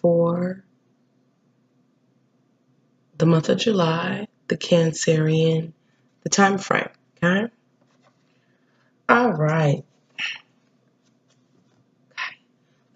for the month of July, the Cancerian, the time frame. Okay. All right.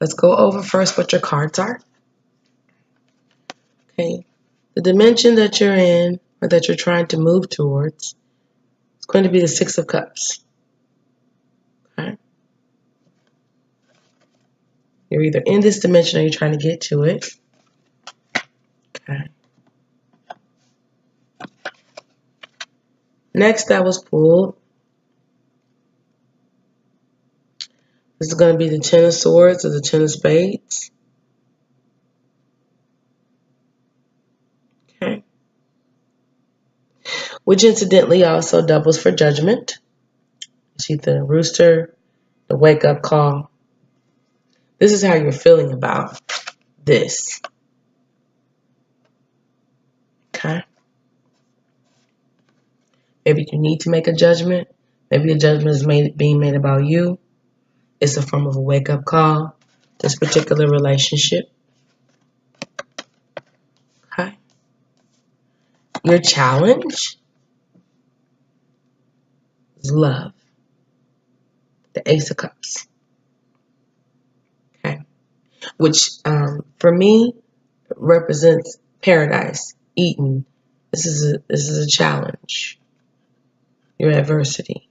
Let's go over first what your cards are. Okay. The dimension that you're in or that you're trying to move towards is going to be the Six of Cups. Okay. You're either in this dimension or you're trying to get to it. Okay. Next that was pulled. This is going to be the Ten of Swords or the Ten of Spades. Okay. Which incidentally also doubles for Judgment. You see the rooster, the wake up call. This is how you're feeling about this. Okay. Maybe you need to make a judgment. Maybe a judgment is being made about you. It's a form of a wake-up call. This particular relationship. Okay. Your challenge is love. The Ace of Cups. Okay. Which for me represents paradise, Eden. This is a challenge. Your adversity.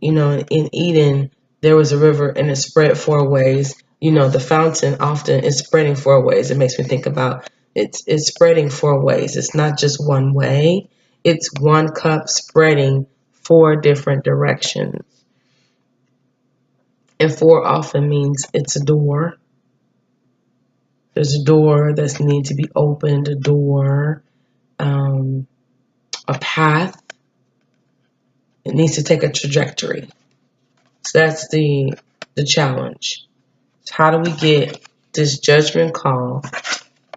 You know, in Eden, there was a river and it spread four ways. You know, the fountain often is spreading four ways. It makes me think about it's spreading four ways. It's not just one way. It's one cup spreading four different directions. And four often means it's a door. There's a door that's need to be opened, a door, a path. It needs to take a trajectory. So that's the challenge. So how do we get this judgment call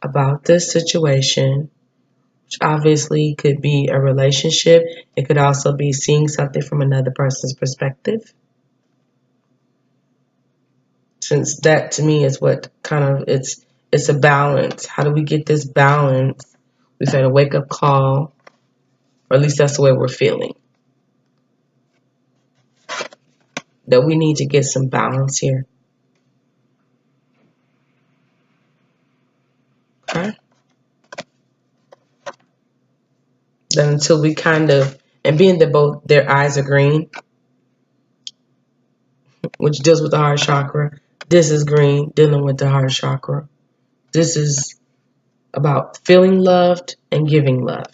about this situation, which obviously could be a relationship. It could also be seeing something from another person's perspective. Since that to me is what kind of it's a balance. How do we get this balance? We've had a wake up call, or at least that's the way we're feeling. That we need to get some balance here. Okay. Then until we kind of, and being that both their eyes are green, which deals with the heart chakra, this is green, dealing with the heart chakra. This is about feeling loved and giving love.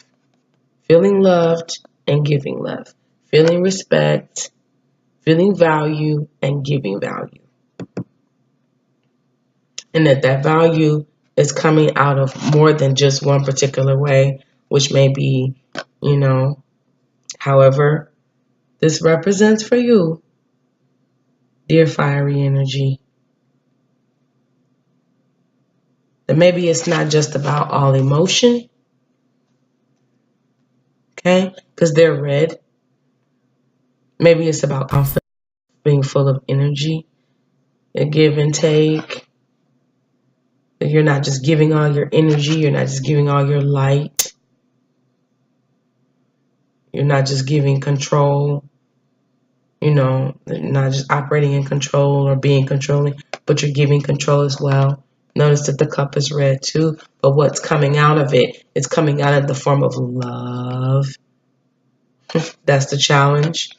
Feeling loved and giving love. Feeling respect, feeling value, and giving value. And that value is coming out of more than just one particular way, which may be, you know, however this represents for you, dear fiery energy. That maybe it's not just about all emotion, okay? Because they're red. Maybe it's about confidence, being full of energy, a give and take. You're not just giving all your energy. You're not just giving all your light. You're not just giving control. You know, not just operating in control or being controlling, but you're giving control as well. Notice that the cup is red too, but what's coming out of it is coming out of the form of love. That's the challenge.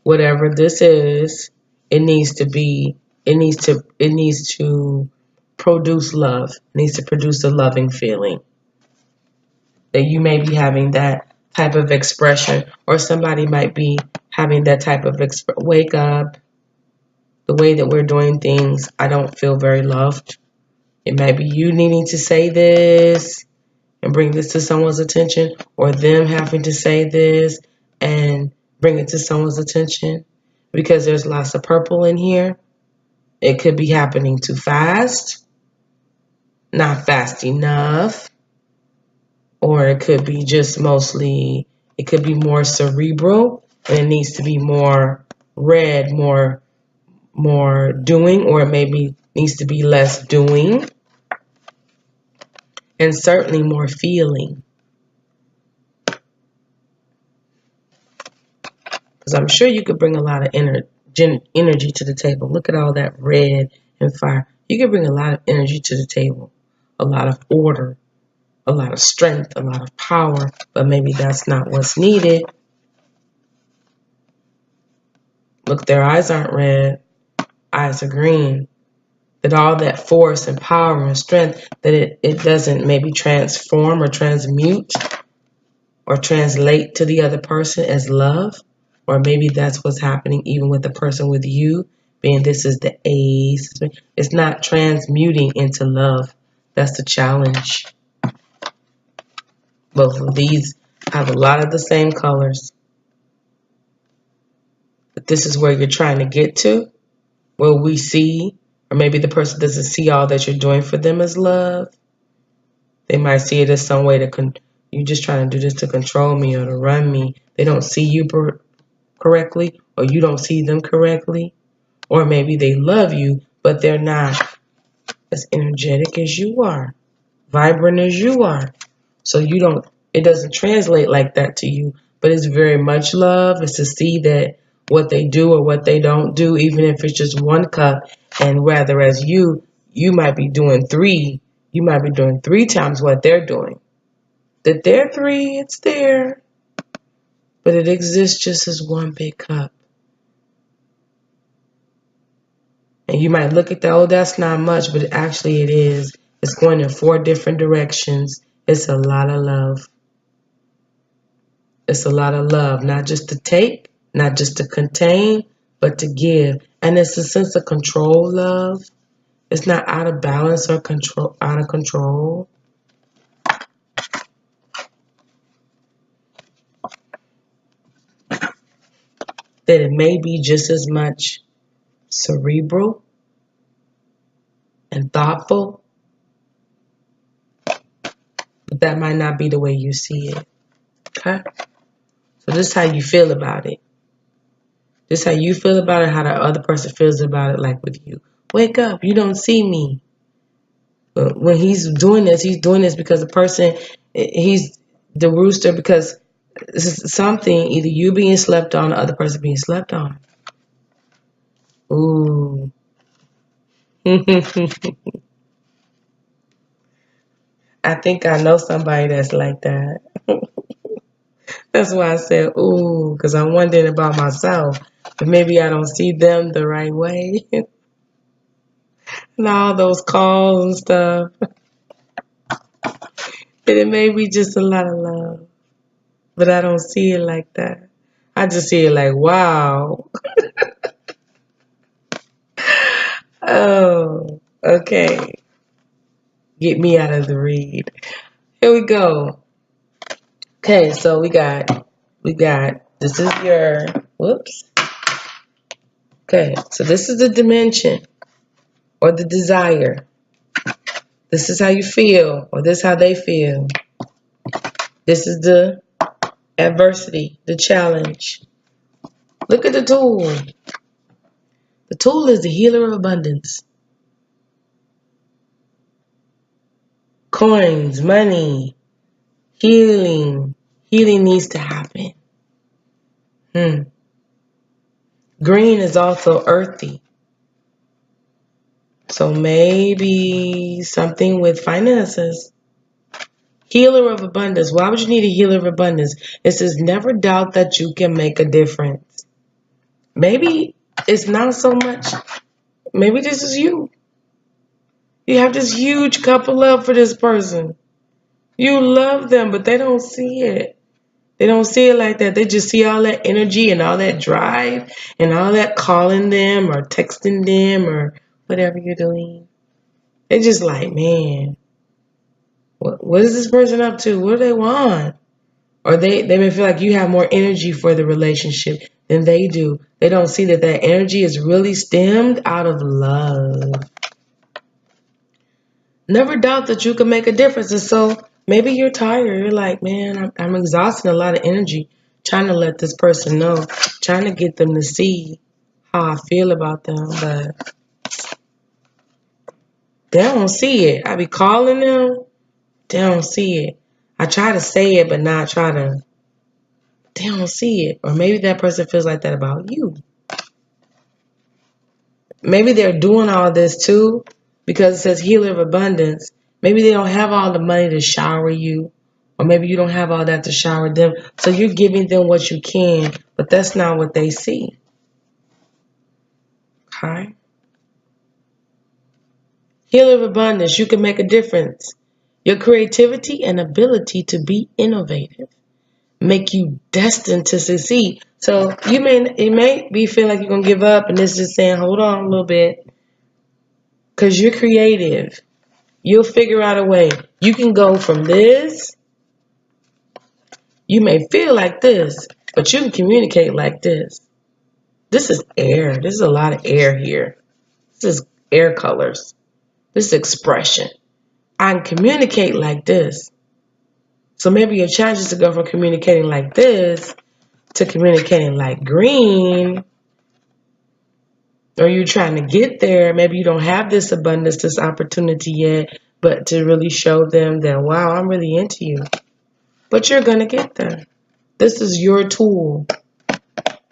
Whatever this is, it needs to produce love. It needs to produce a loving feeling. That you may be having that type of expression, or somebody might be having that type of wake up. The way that we're doing things, I don't feel very loved. It might be you needing to say this and bring this to someone's attention, or them having to say this and bring it to someone's attention. Because there's lots of purple in here. It could be happening too fast, not fast enough, or it could be just mostly, it could be more cerebral, and it needs to be more red, more more doing, or maybe needs to be less doing, and certainly more feeling. Because I'm sure you could bring a lot of energy to the table. Look at all that red and fire. You could bring a lot of energy to the table, a lot of order, a lot of strength, a lot of power, but maybe that's not what's needed. Look, their eyes aren't red, eyes are green. That all that force and power and strength, that it doesn't maybe transform or transmute or translate to the other person as love. Or maybe that's what's happening even with the person with you, being this is the A's. It's not transmuting into love. That's the challenge. Both of these have a lot of the same colors. But this is where you're trying to get to, where we see, or maybe the person doesn't see all that you're doing for them as love. They might see it as some way to, you're just trying to do this to control me or to run me. They don't see you correctly, or you don't see them correctly. Or maybe they love you, but they're not as energetic as you are, vibrant as you are. So it doesn't translate like that to you, but it's very much love. It's to see that what they do or what they don't do, even if it's just one cup, and rather as you might be doing three, you might be doing 3 times what they're doing. That they're 3, it's there, but it exists just as one big cup. And you might look at that, oh, that's not much, but actually it is. It's going in 4 different directions. It's a lot of love. It's a lot of love, not just to take, not just to contain, but to give. And it's a sense of control love. It's not out of balance or out of control. That it may be just as much cerebral and thoughtful, but that might not be the way you see it. Okay? So this is how you feel about it. This is how you feel about it, how the other person feels about it, like with you. Wake up, you don't see me. But when he's doing this because the person, he's the rooster because this is something, either you being slept on or the other person being slept on. Ooh. I think I know somebody that's like that. That's why I said, ooh, because I'm wondering about myself. But maybe I don't see them the right way. And all those calls and stuff. And it may be just a lot of love. But I don't see it like that. I just see it like, wow. Oh, okay. Get me out of the read. Here we go. Okay, so we got, this is your, whoops. Okay, so this is the dimension or the desire. This is how you feel, or this is how they feel. This is the adversity, the challenge. Look at the tool. The tool is the healer of abundance. Coins, money, healing. Healing needs to happen. Green is also earthy. So maybe something with finances. Healer of abundance. Why would you need a healer of abundance? It says never doubt that you can make a difference. Maybe it's not so much. Maybe this is you. You have this huge cup of love for this person. You love them, but they don't see it. They don't see it like that. They just see all that energy and all that drive and all that calling them or texting them or whatever you're doing. They're just like, man, what is this person up to? What do they want? Or they may feel like you have more energy for the relationship than they do. They don't see that energy is really stemmed out of love. Never doubt that you can make a difference. And so maybe you're tired. You're like, man, I'm exhausting a lot of energy trying to let this person know, trying to get them to see how I feel about them, but they don't see it. I be calling them, they don't see it. I try to say it, but not try to, they don't see it. Or maybe that person feels like that about you. Maybe they're doing all this too because it says healer of abundance. Maybe they don't have all the money to shower you, or maybe you don't have all that to shower them. So you're giving them what you can, but that's not what they see. Okay? Healer of abundance, you can make a difference. Your creativity and ability to be innovative make you destined to succeed. So it may be feel like you're gonna give up, and this is saying, hold on a little bit, because you're creative. You'll figure out a way. You can go from this. You may feel like this, but you can communicate like this. This is air. This is a lot of air here. This is air colors. This is expression. I can communicate like this. So maybe your challenge is to go from communicating like this to communicating like green. Or you're trying to get there. Maybe you don't have this abundance, this opportunity yet, but to really show them that, wow, I'm really into you. But you're going to get there. This is your tool.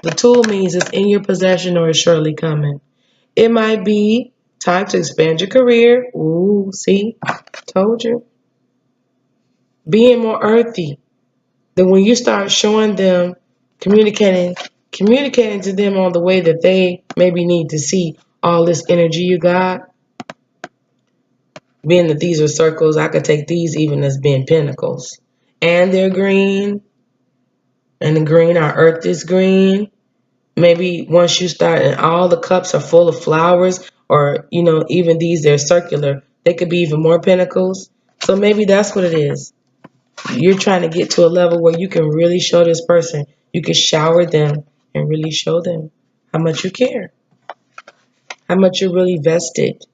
The tool means it's in your possession or it's surely coming. It might be time to expand your career. Ooh, see? Told you. Being more earthy. Then when you start showing them, communicating to them on the way that they maybe need to see all this energy you got. Being that these are circles, I could take these even as being pentacles. And they're green. And the green, our earth is green. Maybe once you start and all the cups are full of flowers, or, even these, they're circular. They could be even more pentacles. So maybe that's what it is. You're trying to get to a level where you can really show this person. You can shower them and really show them how much you care. How much you're really vested.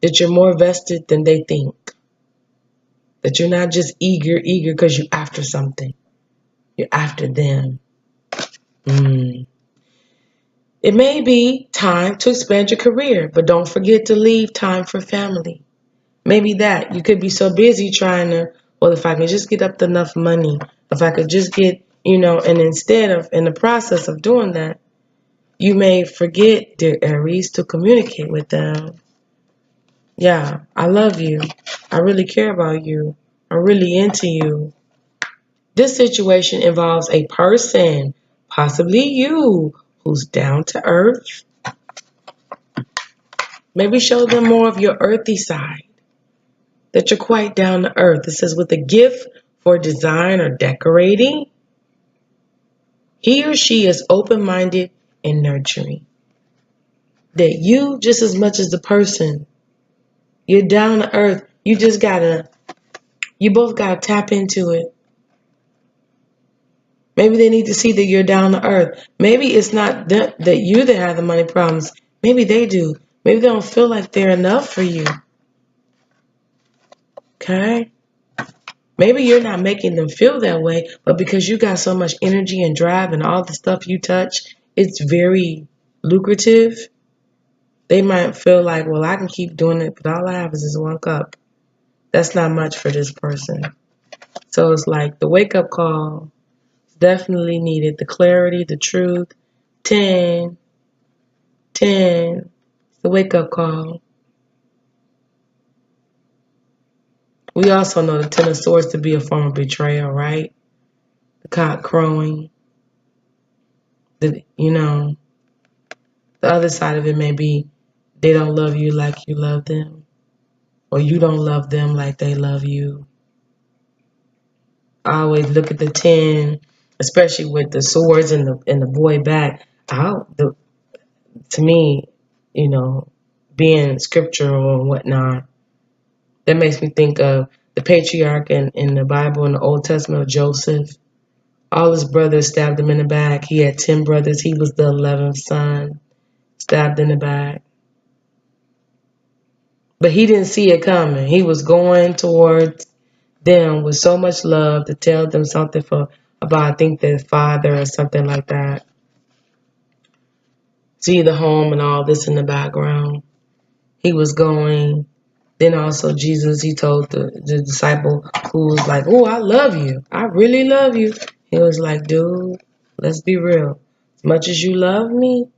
That you're more vested than they think. That you're not just eager because you're after something. You're after them. It may be time to expand your career, but don't forget to leave time for family. Maybe that. You could be so busy trying to, well, if I can just get up enough money, if I could just get, and instead of, in the process of doing that, you may forget, dear Aries, to communicate with them. Yeah, I love you. I really care about you. I'm really into you. This situation involves a person, possibly you, who's down to earth. Maybe show them more of your earthy side. That you're quite down to earth. It says with a gift for design or decorating, he or she is open-minded and nurturing. That you, just as much as the person, you're down to earth. You both gotta tap into it. Maybe they need to see that you're down to earth. Maybe it's not that you that have the money problems. Maybe they do. Maybe they don't feel like they're enough for you. Okay? Maybe you're not making them feel that way, but because you got so much energy and drive and all the stuff you touch, it's very lucrative. They might feel like, well, I can keep doing it, but all I have is this one cup. That's not much for this person. So it's like the wake-up call is definitely needed. The clarity, the truth. 10. It's the wake-up call. We also know the Ten of Swords to be a form of betrayal, right? The cock crowing. The other side of it may be they don't love you like you love them. Or you don't love them like they love you. I always look at the 10, especially with the swords and the boy back. To me, being scriptural and whatnot, that makes me think of the patriarch in the Bible in the Old Testament of Joseph. All his brothers stabbed him in the back. He had 10 brothers. He was the 11th son, stabbed in the back. But he didn't see it coming. He was going towards them with so much love to tell them something about, I think, their father or something like that. see the home and all this in the background. He was going. Then also Jesus, he told the disciple who was like, "Oh, I love you. I really love you." He was like, "Dude, let's be real. As much as you love me,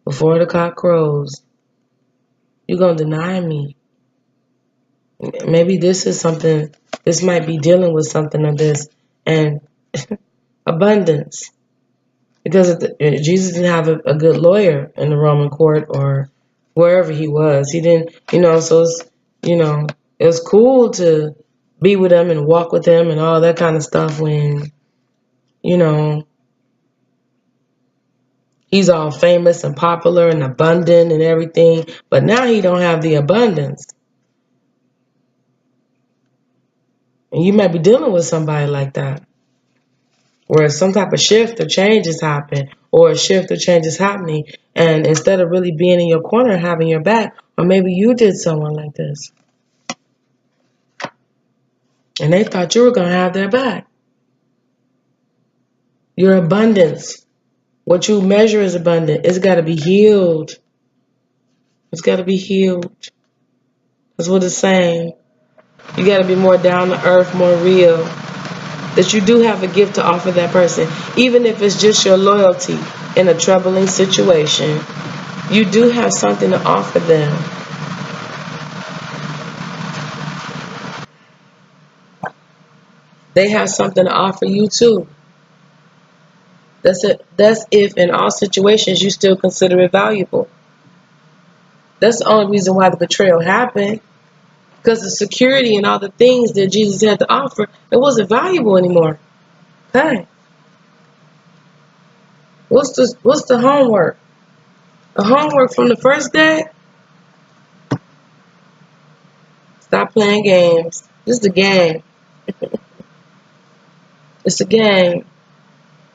before the cock crows, you're going to deny me." Maybe this is something, this might be dealing with something of this. And abundance. Because Jesus didn't have a good lawyer in the Roman court or wherever he was. He didn't, so it was cool to be with him and walk with him and all that kind of stuff when, you know, he's all famous and popular and abundant and everything. But now he don't have the abundance. And you might be dealing with somebody like that, where some type of shift or change has happened, or a shift or change is happening, and instead of really being in your corner, having your back, or maybe you did someone like this, and they thought you were going to have their back. Your abundance, what you measure as abundant, it's got to be healed. It's got to be healed. That's what it's saying. You got to be more down to earth, more real. That you do have a gift to offer that person, even if it's just your loyalty in a troubling situation. You do have something to offer them. They have something to offer you too. That's it. That's if in all situations you still consider it valuable. That's the only reason why the betrayal happened. Because the security and all the things that Jesus had to offer, it wasn't valuable anymore. Okay. What's the homework? The homework from the first day? Stop playing games. This is a game. It's a game.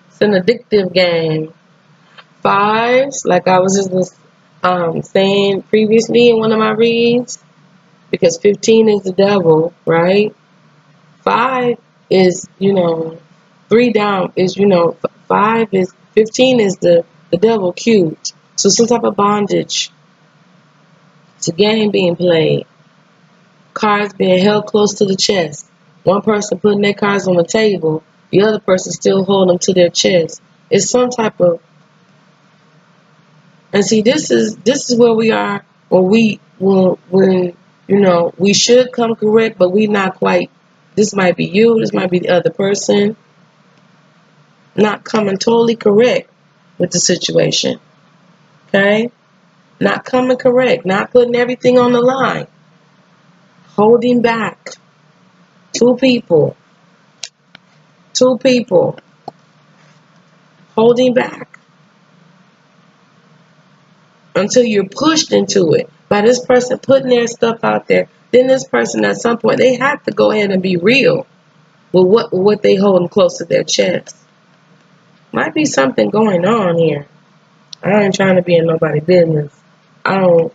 It's an addictive game. Fives, like I was just saying previously in one of my reads, because 15 is the devil, right? 5 is, 3 down is, 5 is, 15 is the devil cubed. So some type of bondage. It's a game being played. Cards being held close to the chest. One person putting their cards on the table, the other person still holding them to their chest. It's some type of, and see, this is where we are when we should come correct, but we not quite. This might be you, this might be the other person, not coming totally correct with the situation. Okay? Not coming correct, not putting everything on the line. Holding back. Two people holding back until you're pushed into it by this person putting their stuff out there. Then this person at some point, they have to go ahead and be real with what they holding close to their chest. Might be something going on here. I ain't trying to be in nobody's business. I don't,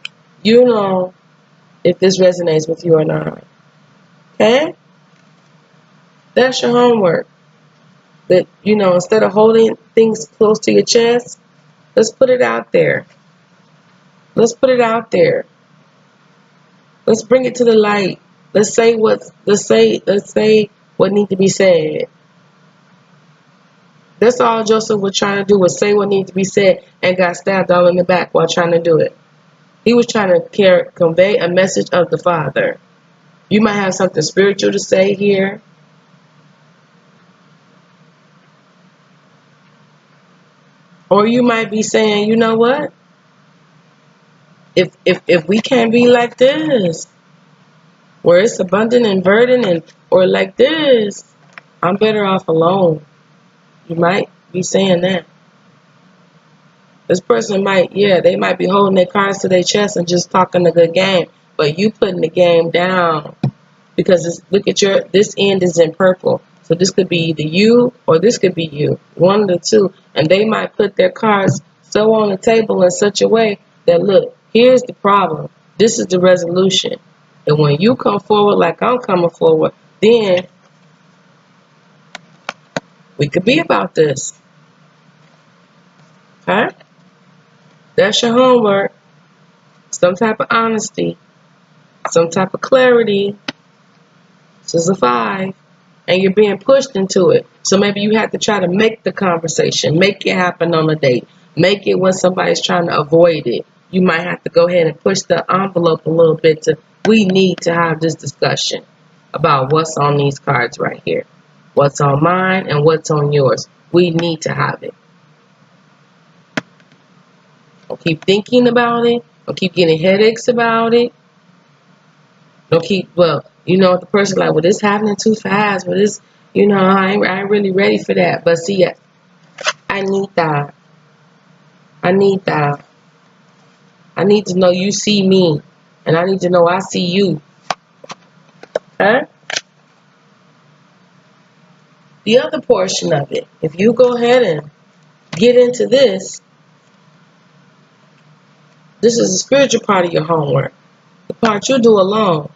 if this resonates with you or not. Okay? That's your homework. That, instead of holding things close to your chest, let's put it out there. Let's put it out there. Let's bring it to the light. Let's say what needs to be said. That's all Joseph was trying to do, was say what needs to be said, and got stabbed all in the back while trying to do it. He was trying to convey a message of the Father. You might have something spiritual to say here. Or you might be saying, you know what? If we can't be like this, where it's abundant and verdant, or like this, I'm better off alone. You might be saying that. This person they might be holding their cards to their chest and just talking a good game, but you putting the game down because look at this end is in purple. So this could be either you or this could be you, one of the two, and they might put their cards so on the table in such a way that, look, here's the problem. This is the resolution. And when you come forward like I'm coming forward, then we could be about this. Okay? That's your homework. Some type of honesty, some type of clarity. This is a 5. And you're being pushed into it. So maybe you have to try to make the conversation, make it happen on a date, make it when somebody's trying to avoid it. You might have to go ahead and push the envelope a little bit to, we need to have this discussion about what's on these cards right here. What's on mine and what's on yours. We need to have it. Don't keep thinking about it. Don't keep getting headaches about it. Don't keep, well, you know, the person like, well, this happening too fast. Well, this, you know, I ain't really ready for that. But see, I need that. I need that. I need to know you see me. And I need to know I see you. Huh? The other portion of it, if you go ahead and get into this, this is the spiritual part of your homework. The part you do alone.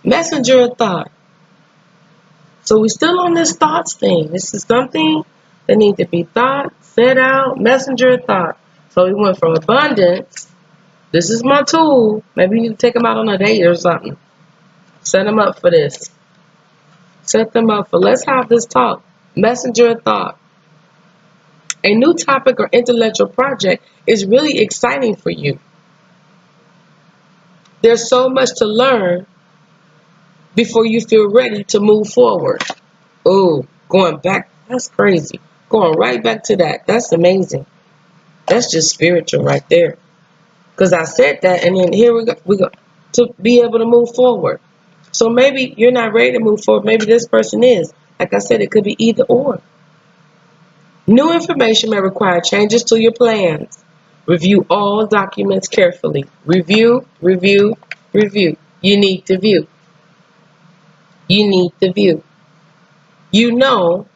Messenger of thought. So we're still on this thoughts thing. This is something that needs to be thought, set out, messenger of thought. So we went from abundance. This is my tool. Maybe you need to take them out on a date or something. Set them up for this. Set them up for, let's have this talk. Messenger of thought. A new topic or intellectual project is really exciting for you. There's so much to learn before you feel ready to move forward. Oh, going back, that's crazy. Going right back to that. That's amazing. That's just spiritual right there. Because I said that, and then here we go to be able to move forward. So maybe you're not ready to move forward. Maybe this person is. Like I said, it could be either or. New information may require changes to your plans. Review all documents carefully. Review, review, review. You need to view. You need to view. You know,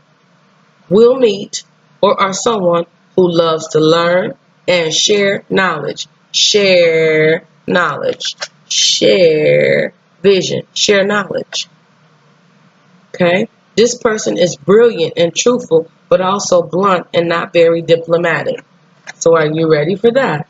will meet or are someone who loves to learn and share knowledge. Share knowledge. Share vision. Share knowledge. Okay? This person is brilliant and truthful, but also blunt and not very diplomatic. So are you ready for that?